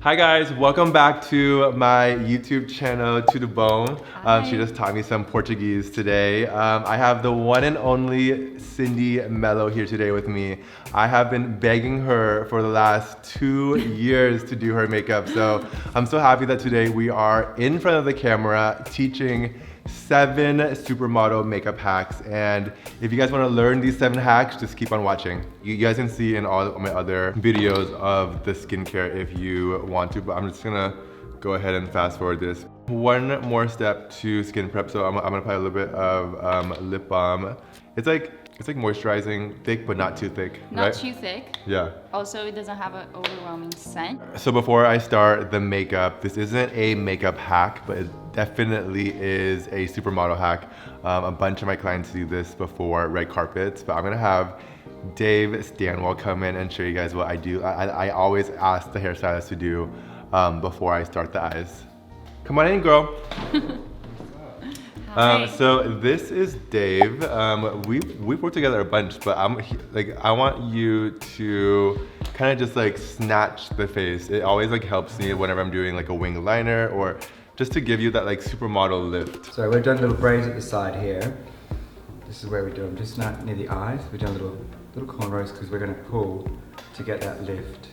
Hi guys, welcome back to my YouTube channel, To The Bone. She just taught me some Portuguese today. I have the one and only Cindy Mello here today with me. I have been begging her for the last 2 years to do her makeup, so I'm so happy that today we are in front of the camera teaching 7 supermodel makeup hacks. And if you guys want to learn these 7 hacks, just keep on watching. You guys can see in all of my other videos of the skincare if you want to, but I'm just gonna go ahead and fast forward this. One more step to skin prep. So I'm gonna apply a little bit of lip balm. It's like moisturizing, thick but not too thick. Not too thick. Yeah. Also, it doesn't have an overwhelming scent. So before I start the makeup, this isn't a makeup hack, but it definitely is a supermodel hack. A bunch of my clients do this before red carpets, but I'm gonna have Dave Stanwell come in and show you guys what I do. I always ask the hairstylist to do before I start the eyes. Come on in, girl. So this is Dave. We've worked together a bunch, but I want you to kind of just like snatch the face. It always like helps me whenever I'm doing like a wing liner or just to give you that like supermodel lift. So we've done little braids at the side here. This is where we do them, just not near the eyes. We've done little cornrows because we're going to pull to get that lift.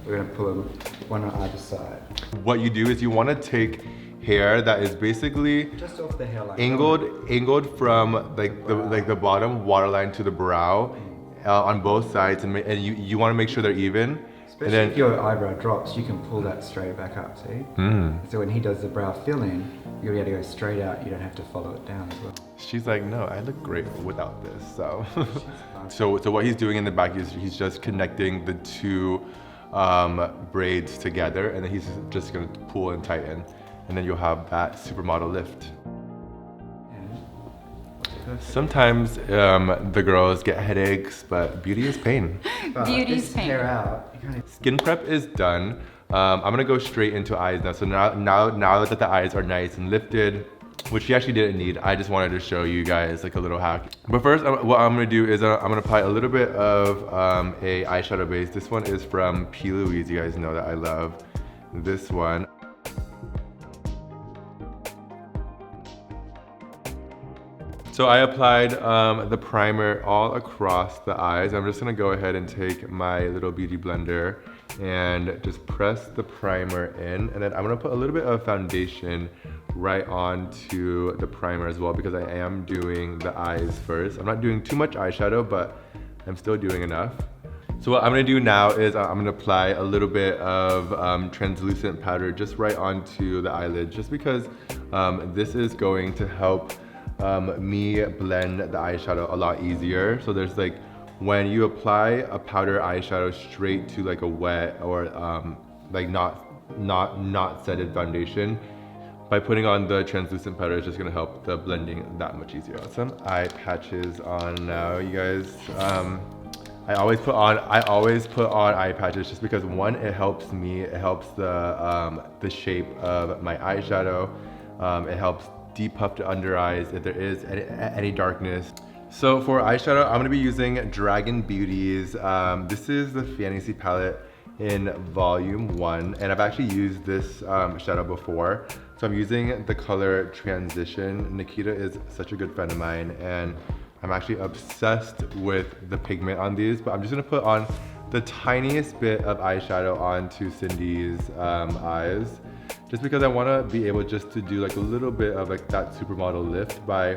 We're going to pull them one on either side. What you do is you want to take hair that is basically just off the hairline, angled from like the bottom waterline to the brow on both sides, and you want to make sure they're even. Especially and then if your eyebrow drops, you can pull that straight back up, see? So when he does the brow fill-in, you'll be able to go straight out. You don't have to follow it down as well. She's like, no, I look great without this. So, so what he's doing in the back is he's just connecting the 2 braids together, and then he's just gonna pull and tighten. And then you'll have that supermodel lift. Sometimes the girls get headaches, but beauty is pain. Beauty is pain. Hair out. Skin prep is done. I'm gonna go straight into eyes now. So now that the eyes are nice and lifted, which you actually didn't need, I just wanted to show you guys like a little hack. But first, what I'm gonna do is I'm gonna apply a little bit of a eyeshadow base. This one is from P. Louise. You guys know that I love this one. So I applied the primer all across the eyes. I'm just gonna go ahead and take my little beauty blender and just press the primer in. And then I'm gonna put a little bit of foundation right onto the primer as well, because I am doing the eyes first. I'm not doing too much eyeshadow, but I'm still doing enough. So what I'm gonna do now is I'm gonna apply a little bit of translucent powder just right onto the eyelid, just because this is going to help me blend the eyeshadow a lot easier. So there's like, when you apply a powder eyeshadow straight to like a wet or like not setted foundation, by putting on the translucent powder, it's just gonna help the blending that much easier. Some eye patches on now, you guys. I always put on eye patches just because, one, it helps me, it helps the shape of my eyeshadow. It helps depuff the under eyes if there is any darkness. So for eyeshadow, I'm gonna be using Dragon Beauty's. This is the Fantasy palette in volume 1, and I've actually used this shadow before. So I'm using the color Transition. Nikita is such a good friend of mine, and I'm actually obsessed with the pigment on these, but I'm just gonna put on the tiniest bit of eyeshadow onto Cindy's eyes, just because I want to be able just to do like a little bit of like that supermodel lift by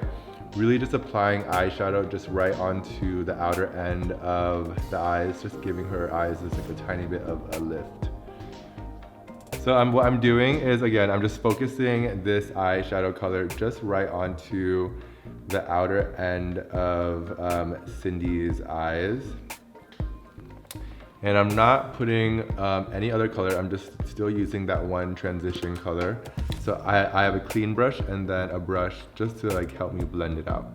really just applying eyeshadow just right onto the outer end of the eyes, just giving her eyes just like a tiny bit of a lift. So what I'm doing is, again, I'm just focusing this eyeshadow color just right onto the outer end of Cindy's eyes. And I'm not putting any other color, I'm just still using that one transition color. So I have a clean brush and then a brush just to like help me blend it out.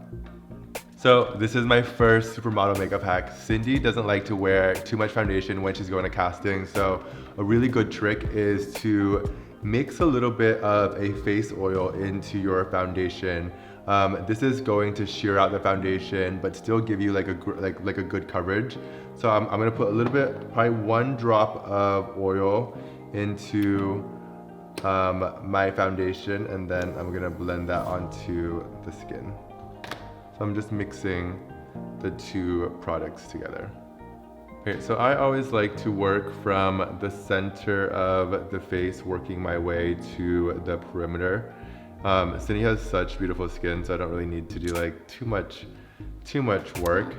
So this is my first supermodel makeup hack. Cindy doesn't like to wear too much foundation when she's going to casting, so a really good trick is to mix a little bit of a face oil into your foundation. This is going to sheer out the foundation, but still give you like a good coverage. So I'm gonna put a little bit, probably 1 drop of oil into my foundation, and then I'm gonna blend that onto the skin. So I'm just mixing the two products together. Okay, so I always like to work from the center of the face, working my way to the perimeter. Cindy has such beautiful skin, so I don't really need to do like too much work.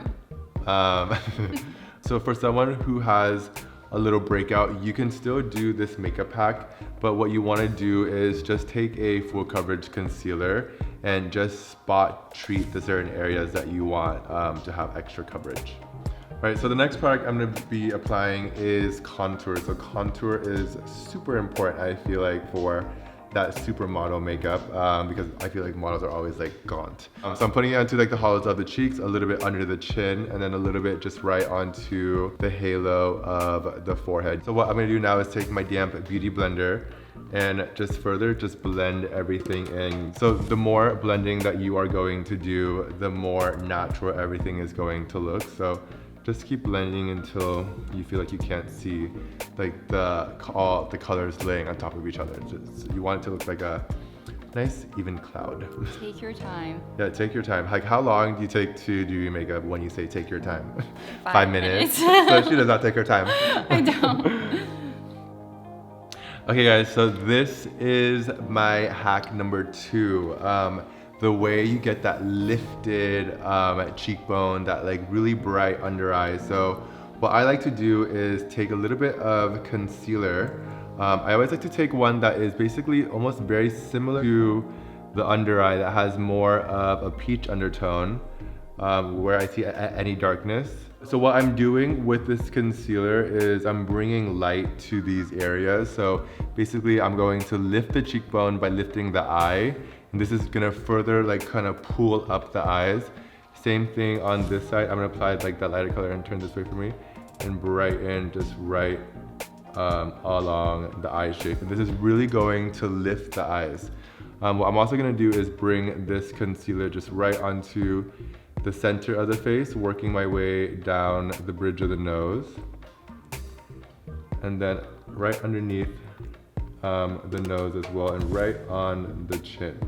So for someone who has a little breakout, you can still do this makeup pack, but what you want to do is just take a full coverage concealer and just spot treat the certain areas that you want to have extra coverage. All right, so the next product I'm going to be applying is contour. So contour is super important, I feel like, for that supermodel makeup because I feel like models are always like gaunt. So I'm putting it onto like the hollows of the cheeks, a little bit under the chin, and then a little bit just right onto the halo of the forehead. So what I'm gonna do now is take my damp beauty blender and just further just blend everything in. So the more blending that you are going to do, the more natural everything is going to look. So just keep blending until you feel like you can't see like all the colors laying on top of each other. You want it to look like a nice even cloud. Take your time. Yeah, take your time. Like, how long do you take to do your makeup when you say take your time? 5 minutes. So she does not take her time. I don't. Okay guys, so this is my hack number 2. The way you get that lifted cheekbone, that like really bright under eye. So what I like to do is take a little bit of concealer. I always like to take one that is basically almost very similar to the under eye, that has more of a peach undertone where I see any darkness. So what I'm doing with this concealer is I'm bringing light to these areas. So basically I'm going to lift the cheekbone by lifting the eye. And this is gonna further like kind of pull up the eyes. Same thing on this side. I'm gonna apply like that lighter color and turn this way for me and brighten just right along the eye shape. And this is really going to lift the eyes. What I'm also gonna do is bring this concealer just right onto the center of the face, working my way down the bridge of the nose. And then right underneath the nose as well, and right on the chin.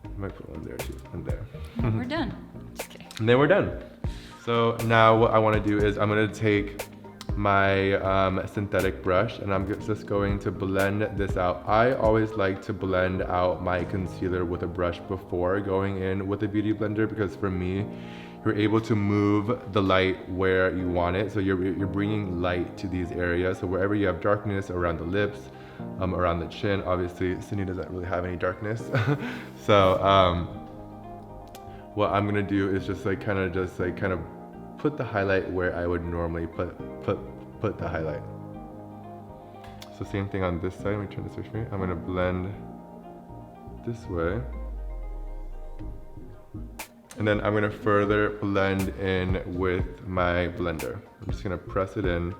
I might put one there too, and there. And we're done. Just kidding. And then we're done. So now what I want to do is I'm going to take my synthetic brush and I'm just going to blend this out. I always like to blend out my concealer with a brush before going in with a beauty blender, because for me, you're able to move the light where you want it. So you're bringing light to these areas. So wherever you have darkness around the lips, around the chin, obviously Cindy doesn't really have any darkness. So what I'm gonna do is just like kind of put the highlight where I would normally put the highlight. So same thing on this side. Let me turn this way for me. I'm gonna blend this way. And then I'm gonna further blend in with my blender. I'm just gonna press it in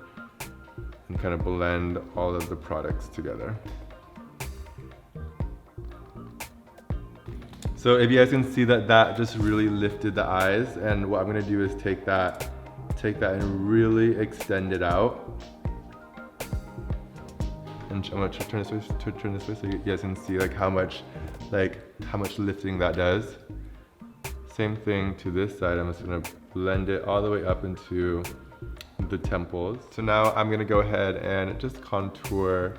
and kind of blend all of the products together. So if you guys can see that just really lifted the eyes, and what I'm gonna do is take that and really extend it out. And I'm gonna turn this way so you guys can see like how much lifting that does. Same thing to this side. I'm just gonna blend it all the way up into the temples. So now I'm gonna go ahead and just contour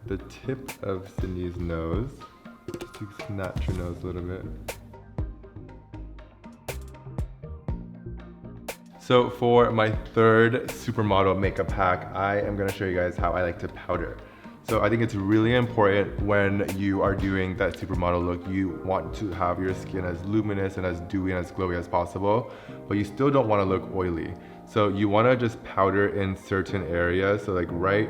the tip of Cindy's nose. Just to snatch her nose a little bit. So for my third supermodel makeup hack, I am gonna show you guys how I like to powder. So I think it's really important when you are doing that supermodel look, you want to have your skin as luminous and as dewy and as glowy as possible, but you still don't wanna look oily. So you wanna just powder in certain areas. So like right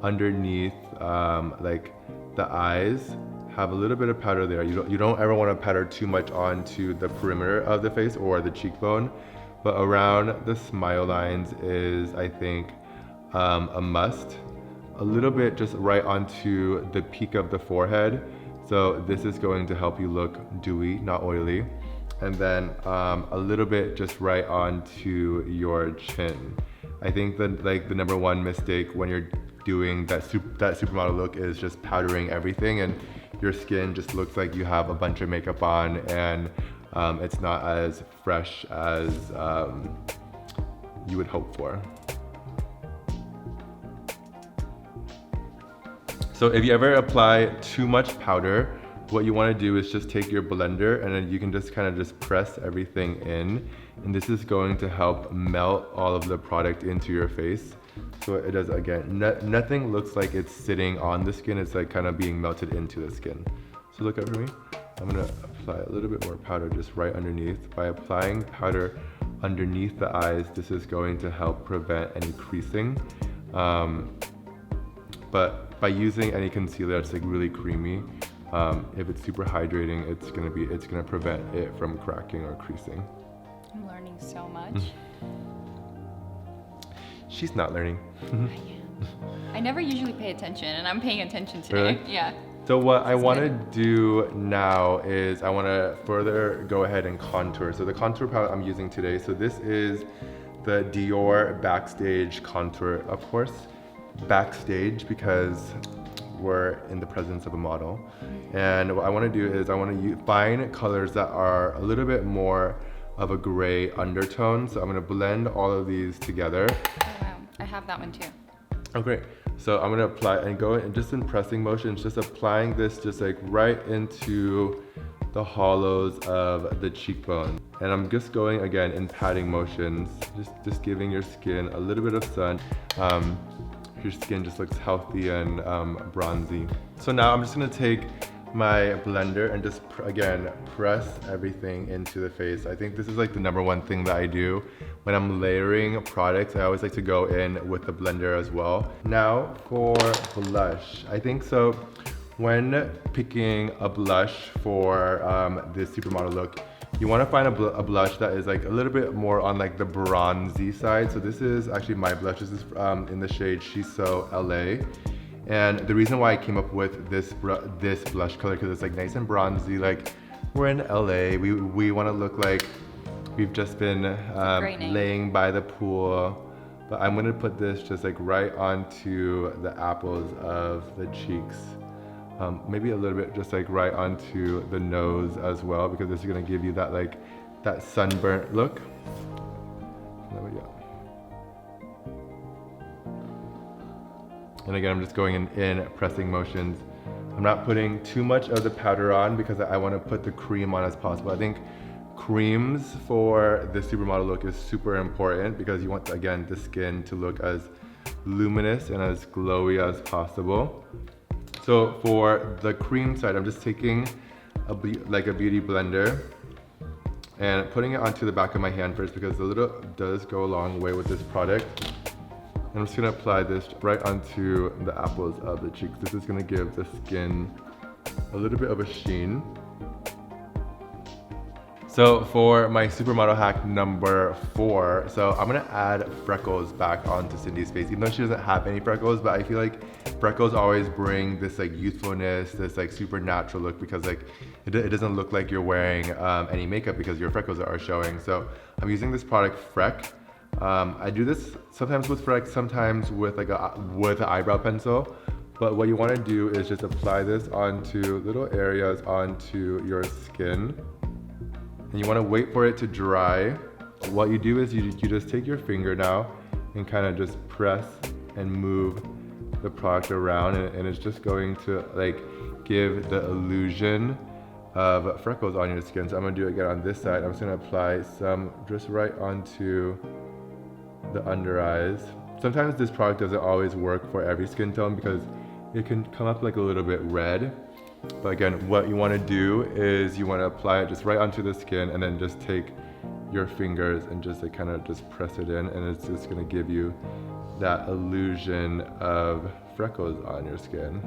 underneath like the eyes, have a little bit of powder there. You don't ever wanna powder too much onto the perimeter of the face or the cheekbone, but around the smile lines is, I think, a must. A little bit just right onto the peak of the forehead. So this is going to help you look dewy, not oily. And then a little bit just right onto your chin. I think that like the number one mistake when you're doing that supermodel look is just powdering everything, and your skin just looks like you have a bunch of makeup on, and it's not as fresh as you would hope for. So if you ever apply too much powder, what you want to do is just take your blender and then you can just kind of just press everything in, and this is going to help melt all of the product into your face. So it does, again, nothing looks like it's sitting on the skin, it's like kind of being melted into the skin. So look up for me. I'm gonna apply a little bit more powder just right underneath. By applying powder underneath the eyes, this is going to help prevent any creasing. But by using any concealer that's like really creamy, if it's super hydrating, it's gonna prevent it from cracking or creasing. I'm learning so much. She's not learning. I never usually pay attention, and I'm paying attention today. Really? Yeah. So what I want to do now is I want to further go ahead and contour. So the contour palette I'm using today, so this is the Dior Backstage Contour, of course, backstage because we're in the presence of a model. And what I want to do is I want to find colors that are a little bit more of a gray undertone. So I'm going to blend all of these together. Oh, wow. I have that one too. Oh, great. So I'm gonna apply and go in just in pressing motions, just applying this just like right into the hollows of the cheekbone. And I'm just going again in patting motions, just giving your skin a little bit of sun. Your skin just looks healthy and bronzy. So now I'm just gonna take my blender and just again press everything into the face. I think this is like the #1 thing that I do when I'm layering products. I always like to go in with the blender as well. Now for blush, I think so when picking a blush for this supermodel look, you want to find a blush that is like a little bit more on like the bronzy side. So this is actually my blush. This is in the shade She's So LA. And the reason why I came up with this blush color, because it's like nice and bronzy, like we're in LA, we want to look like we've just been laying by the pool. But I'm gonna put this just like right onto the apples of the cheeks. Maybe a little bit just like right onto the nose as well, because this is gonna give you that like that sunburnt look. There we go. And again, I'm just going in pressing motions. I'm not putting too much of the powder on because I want to put the cream on as possible. I think creams for the supermodel look is super important because you want, again, the skin to look as luminous and as glowy as possible. So for the cream side, I'm just taking a beauty blender and putting it onto the back of my hand first because the little does go a long way with this product. I'm just gonna apply this right onto the apples of the cheeks. This is gonna give the skin a little bit of a sheen. So for my supermodel hack #4, so I'm gonna add freckles back onto Cindy's face, even though she doesn't have any freckles, but I feel like freckles always bring this like youthfulness, this like supernatural look, because like it doesn't look like you're wearing any makeup because your freckles are showing. So I'm using this product, FRECK. I do this sometimes with FRECK, sometimes with like with an eyebrow pencil. But what you want to do is just apply this onto little areas onto your skin. And you want to wait for it to dry. What you do is you just take your finger now and kind of just press and move the product around, and it's just going to like give the illusion of freckles on your skin. So I'm gonna do it again on this side. I'm just gonna apply some just right onto the under eyes. Sometimes this product doesn't always work for every skin tone because it can come up like a little bit red. But again, what you want to do is you want to apply it just right onto the skin and then just take your fingers and just like kind of just press it in, and it's just going to give you that illusion of freckles on your skin.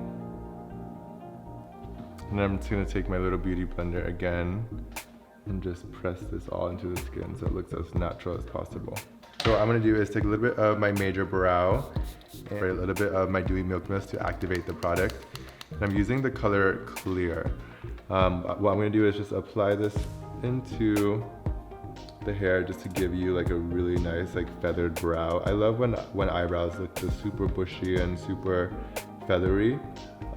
And I'm just going to take my little beauty blender again and just press this all into the skin so it looks as natural as possible. So what I'm going to do is take a little bit of my major brow and a little bit of my Dewy Milk Mist to activate the product. And I'm using the color Clear. What I'm going to do is just apply this into the hair just to give you like a really nice like feathered brow. I love when eyebrows look just super bushy and super feathery.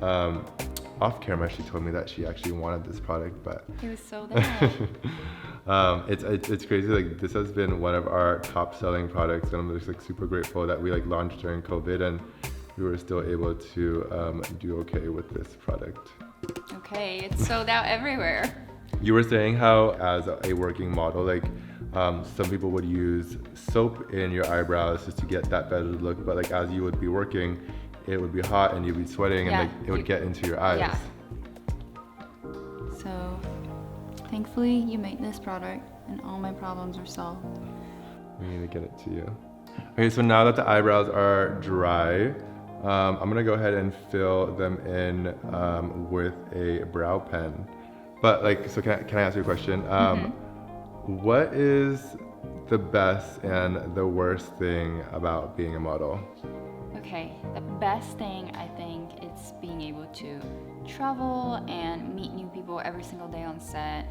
Off camera, she told me that she actually wanted this product, but It was so bad. it's crazy. Like this has been one of our top selling products, and I'm just like super grateful that we like launched during COVID and we were still able to do okay with this product. Okay, it's sold out everywhere. You were saying how as a working model, like some people would use soap in your eyebrows just to get that better look, but like as you would be working, it would be hot and you'd be sweating and like it would get into your eyes. Yeah. So thankfully you made this product and all my problems are solved. We need to get it to you. Okay, so now that the eyebrows are dry, I'm gonna go ahead and fill them in with a brow pen. But like, so can I ask you a question? What is the best and the worst thing about being a model? Okay, the best thing I think is being able to travel and meet new people every single day on set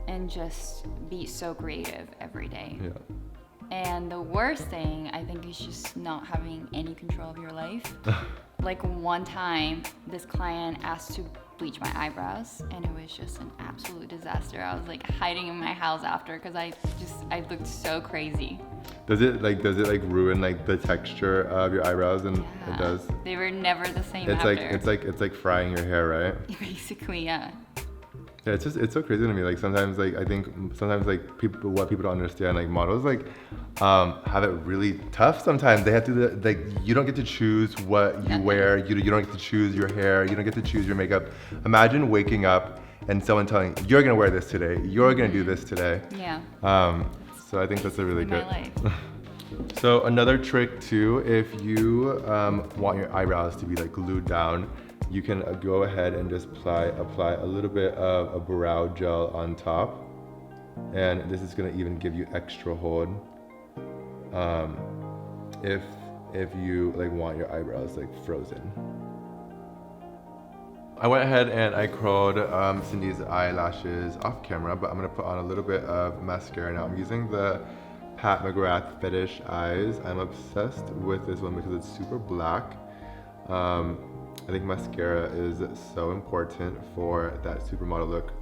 and just be so creative every day. Yeah. And the worst thing I think is just not having any control of your life. Like one time, this client asked to bleach my eyebrows and it was just an absolute disaster. I was like hiding in my house after because I looked so crazy. Does it like ruin like the texture of your eyebrows? And Yeah, it does. They were never the same It's after. like it's like frying your hair, right? Basically, yeah. Yeah, it's so crazy to me. Like sometimes, like I think sometimes like what people don't understand, like models like have it really tough. Sometimes they have to like you don't get to choose what you wear. You don't get to choose your hair. You don't get to choose your makeup. Imagine waking up and someone telling you, you're gonna wear this today. You're gonna do this today. Yeah. So I think that's a really good. My life. So another trick too, if you want your eyebrows to be like glued down, you can go ahead and just apply a little bit of a brow gel on top, and this is gonna even give you extra hold if you like want your eyebrows like frozen. I went ahead and I curled Cindy's eyelashes off camera, but I'm gonna put on a little bit of mascara now. I'm using the Pat McGrath Fetish Eyes. I'm obsessed with this one because it's super black. I think mascara is so important for that supermodel look.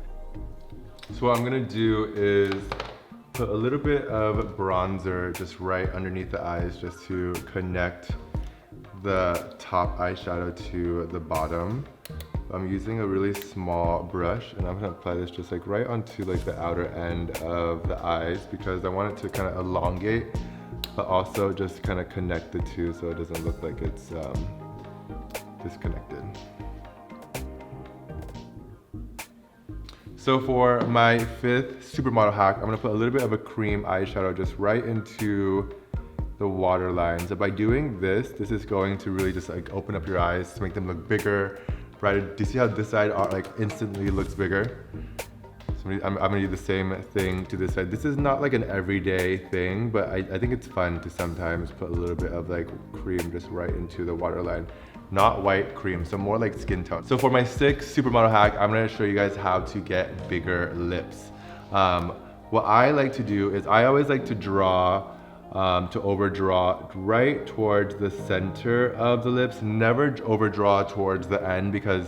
So what I'm gonna do is put a little bit of bronzer just right underneath the eyes just to connect the top eyeshadow to the bottom. I'm using a really small brush and I'm gonna apply this just like right onto like the outer end of the eyes because I want it to kind of elongate but also just kind of connect the two so it doesn't look like it's disconnected. So for my 5th supermodel hack, I'm gonna put a little bit of a cream eyeshadow just right into the waterline. So by doing this is going to really just like open up your eyes to make them look bigger, brighter. Do you see how this side like instantly looks bigger? So I'm gonna do the same thing to this side. This is not like an everyday thing, but I think it's fun to sometimes put a little bit of like cream just right into the waterline. Not white cream, so more like skin tone. So for my 6th supermodel hack, I'm gonna show you guys how to get bigger lips. What I like to do is I always like to draw, to overdraw right towards the center of the lips. Never overdraw towards the end because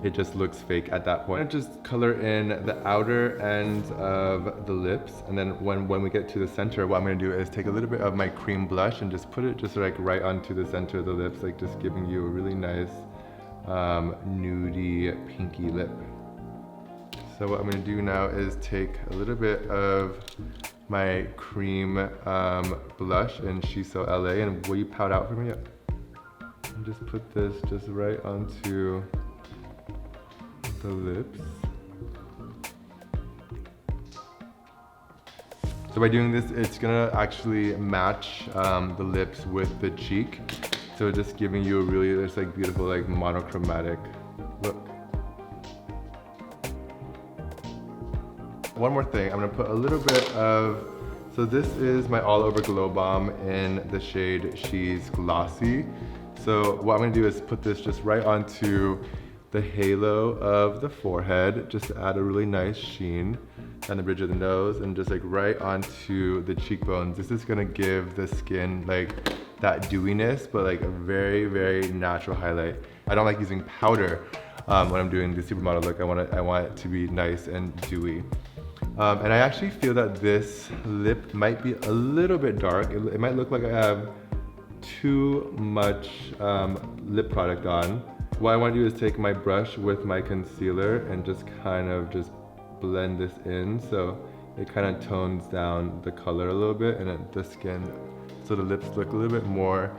it just looks fake at that point. I just color in the outer ends of the lips, and then when we get to the center, what I'm gonna do is take a little bit of my cream blush and just put it just like right onto the center of the lips, like just giving you a really nice nudie pinky lip. So what I'm gonna do now is take a little bit of my cream blush in She's So LA, and will you pout out for me? And just put this just right onto the lips. So by doing this, it's gonna actually match the lips with the cheek. So just giving you a really just like beautiful like monochromatic look. One more thing, I'm gonna put a little bit of, so this is my All Over Glow Balm in the shade She's Glossy. So what I'm gonna do is put this just right onto the halo of the forehead, just to add a really nice sheen on the bridge of the nose and just like right onto the cheekbones. This is gonna give the skin like that dewiness, but like a very, very natural highlight. I don't like using powder when I'm doing the supermodel look. I want it to be nice and dewy. And I actually feel that this lip might be a little bit dark. It might look like I have too much lip product on. What I want to do is take my brush with my concealer and just kind of just blend this in so it kind of tones down the color a little bit and the skin, so the lips look a little bit more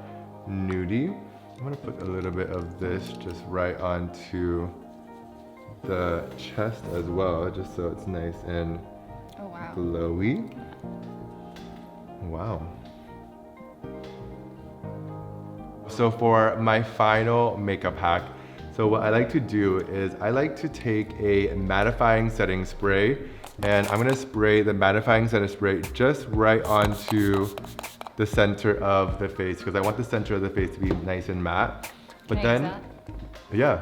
nudie. I'm gonna put a little bit of this just right onto the chest as well, just so it's nice and glowy. Wow. So for my final makeup hack, so what I like to do is I like to take a mattifying setting spray, and I'm gonna spray the mattifying setting spray just right onto the center of the face, because I want the center of the face to be nice and matte. But Can I then, use yeah,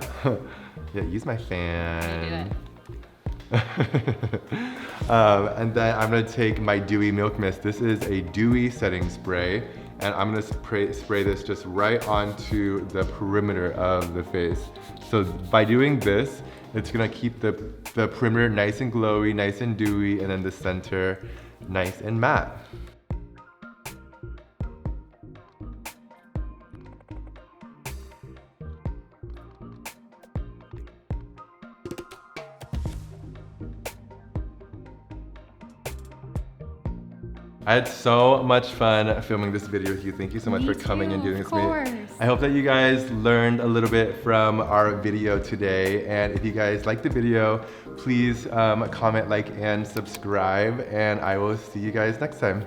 yeah, use my fan. And then I'm gonna take my Dewy Milk Mist. This is a dewy setting spray, and I'm gonna spray this just right onto the perimeter of the face. So by doing this, it's gonna keep the perimeter nice and glowy, nice and dewy, and then the center nice and matte. I had so much fun filming this video with you. Thank you so much for coming and doing this with me. I hope that you guys learned a little bit from our video today. And if you guys liked the video, please comment, like, and subscribe. And I will see you guys next time.